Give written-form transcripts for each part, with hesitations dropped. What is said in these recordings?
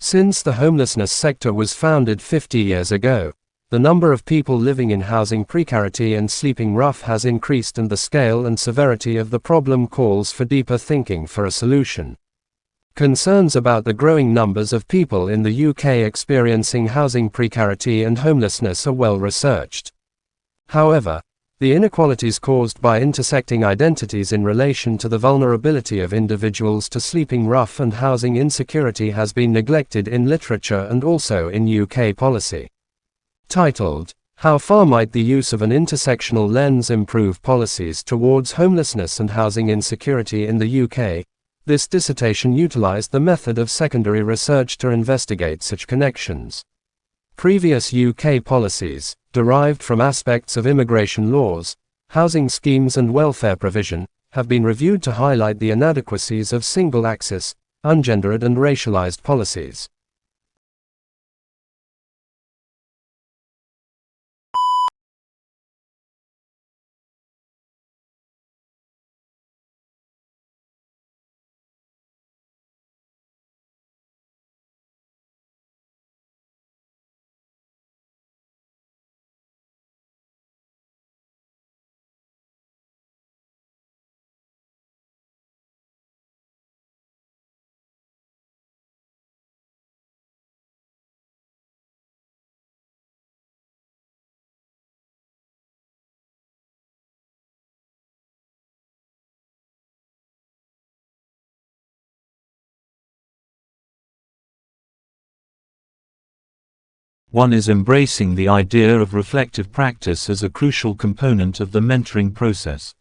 Since the homelessness sector was founded 50 years ago, the number of people living in housing precarity and sleeping rough has increased, and the scale and severity of the problem calls for deeper thinking for a solution. Concerns about the growing numbers of people in the UK experiencing housing precarity and homelessness are well researched. However, the inequalities caused by intersecting identities in relation to the vulnerability of individuals to sleeping rough and housing insecurity has been neglected in literature and also in UK policy. Titled, "How far might the use of an intersectional lens improve policies towards homelessness and housing insecurity in the UK?" This dissertation utilized the method of secondary research to investigate such connections. Previous UK policies, derived from aspects of immigration laws, housing schemes and welfare provision, have been reviewed to highlight the inadequacies of single-axis, ungendered and racialized policies. One is embracing the idea of reflective practice as a crucial component of the mentoring process.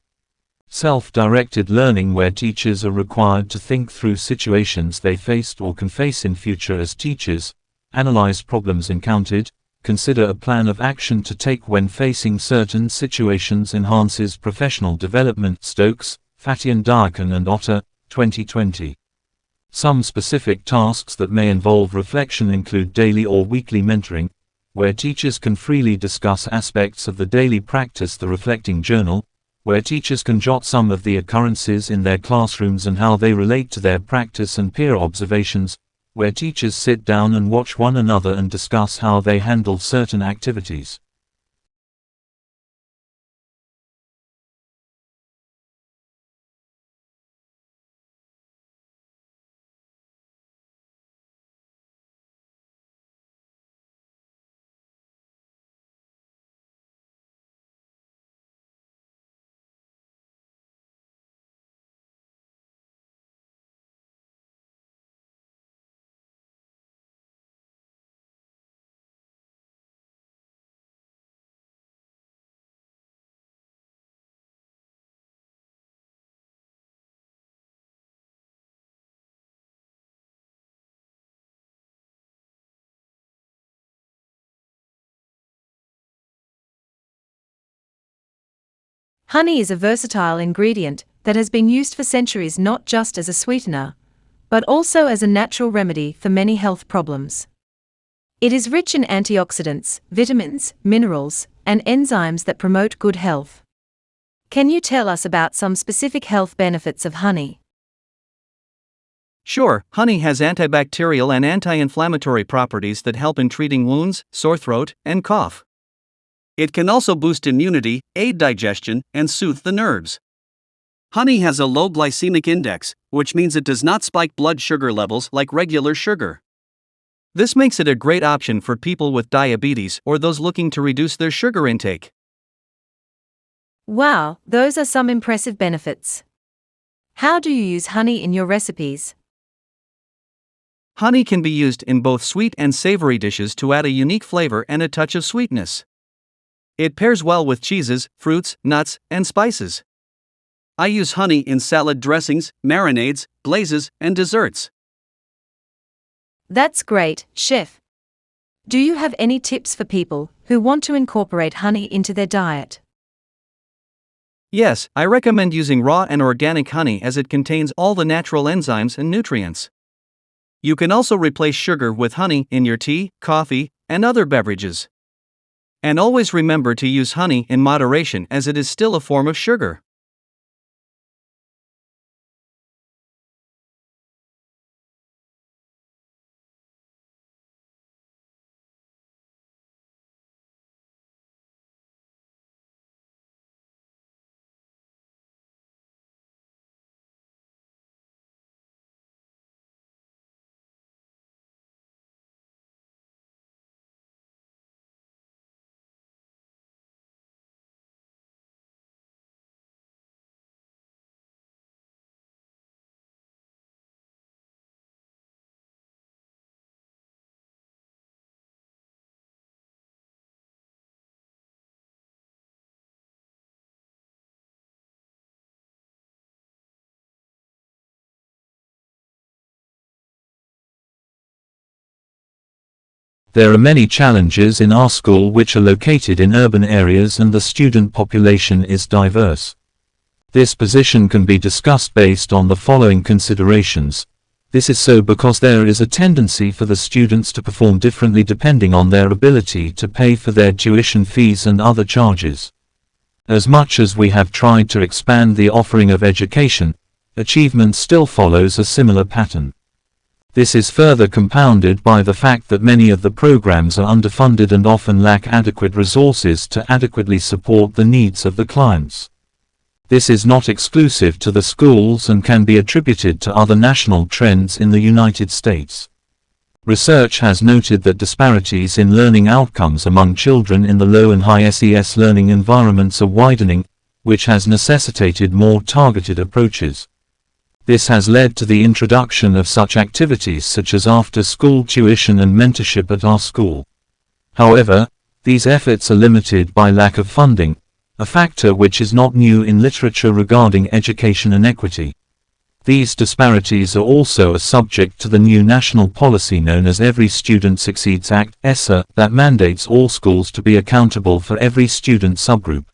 Self-directed learning, where teachers are required to think through situations they faced or can face in future as teachers, analyze problems encountered, consider a plan of action to take when facing certain situations, enhances professional development. Stokes, Fatian Darkan and Otter, 2020. Some specific tasks that may involve reflection include daily or weekly mentoring, where teachers can freely discuss aspects of the daily practice; the reflecting journal, where teachers can jot some of the occurrences in their classrooms and how they relate to their practice; and peer observations, where teachers sit down and watch one another and discuss how they handle certain activities. Honey is a versatile ingredient that has been used for centuries not just as a sweetener, but also as a natural remedy for many health problems. It is rich in antioxidants, vitamins, minerals, and enzymes that promote good health. Can you tell us about some specific health benefits of honey? Sure, honey has antibacterial and anti-inflammatory properties that help in treating wounds, sore throat, and cough. It can also boost immunity, aid digestion, and soothe the nerves. Honey has a low glycemic index, which means it does not spike blood sugar levels like regular sugar. This makes it a great option for people with diabetes or those looking to reduce their sugar intake. Wow, those are some impressive benefits. How do you use honey in your recipes? Honey can be used in both sweet and savory dishes to add a unique flavor and a touch of sweetness. It pairs well with cheeses, fruits, nuts, and spices. I use honey in salad dressings, marinades, glazes, and desserts. That's great, Chef. Do you have any tips for people who want to incorporate honey into their diet? Yes, I recommend using raw and organic honey as it contains all the natural enzymes and nutrients. You can also replace sugar with honey in your tea, coffee, and other beverages. And always remember to use honey in moderation, as it is still a form of sugar. There are many challenges in our school which are located in urban areas and the student population is diverse. This position can be discussed based on the following considerations. This is so because there is a tendency for the students to perform differently depending on their ability to pay for their tuition fees and other charges. As much as we have tried to expand the offering of education, achievement still follows a similar pattern. This is further compounded by the fact that many of the programs are underfunded and often lack adequate resources to adequately support the needs of the clients. This is not exclusive to the schools and can be attributed to other national trends in the United States. Research has noted that disparities in learning outcomes among children in the low and high SES learning environments are widening, which has necessitated more targeted approaches. This has led to the introduction of such activities such as after-school tuition and mentorship at our school. However, these efforts are limited by lack of funding, a factor which is not new in literature regarding education inequity. These disparities are also a subject to the new national policy known as Every Student Succeeds Act (ESSA) that mandates all schools to be accountable for every student subgroup.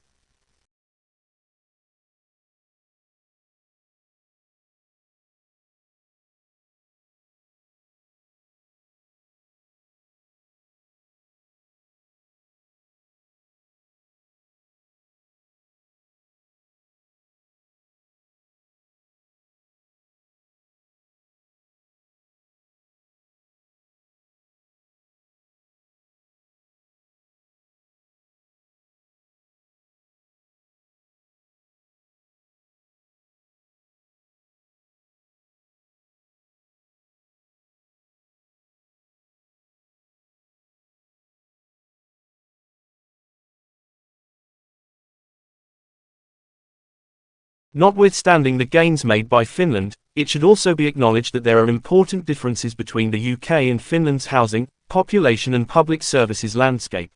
Notwithstanding the gains made by Finland, it should also be acknowledged that there are important differences between the UK and Finland's housing, population and public services landscape.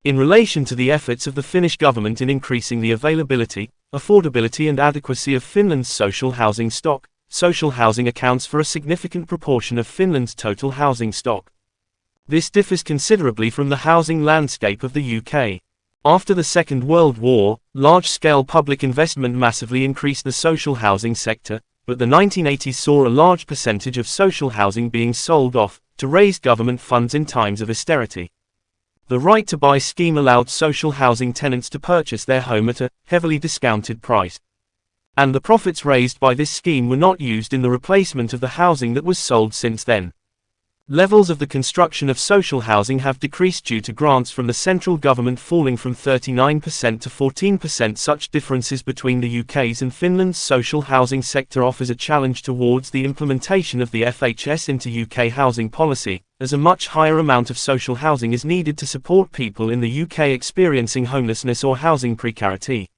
In relation to the efforts of the Finnish government in increasing the availability, affordability and adequacy of Finland's social housing stock, social housing accounts for a significant proportion of Finland's total housing stock. This differs considerably from the housing landscape of the UK. After the Second World War, large-scale public investment massively increased the social housing sector, but the 1980s saw a large percentage of social housing being sold off, to raise government funds in times of austerity. The right to buy scheme allowed social housing tenants to purchase their home at a heavily discounted price. And the profits raised by this scheme were not used in the replacement of the housing that was sold since then. Levels of the construction of social housing have decreased due to grants from the central government falling from 39% to 14%. Such differences between the UK's and Finland's social housing sector offers a challenge towards the implementation of the FHS into UK housing policy, as a much higher amount of social housing is needed to support people in the UK experiencing homelessness or housing precarity.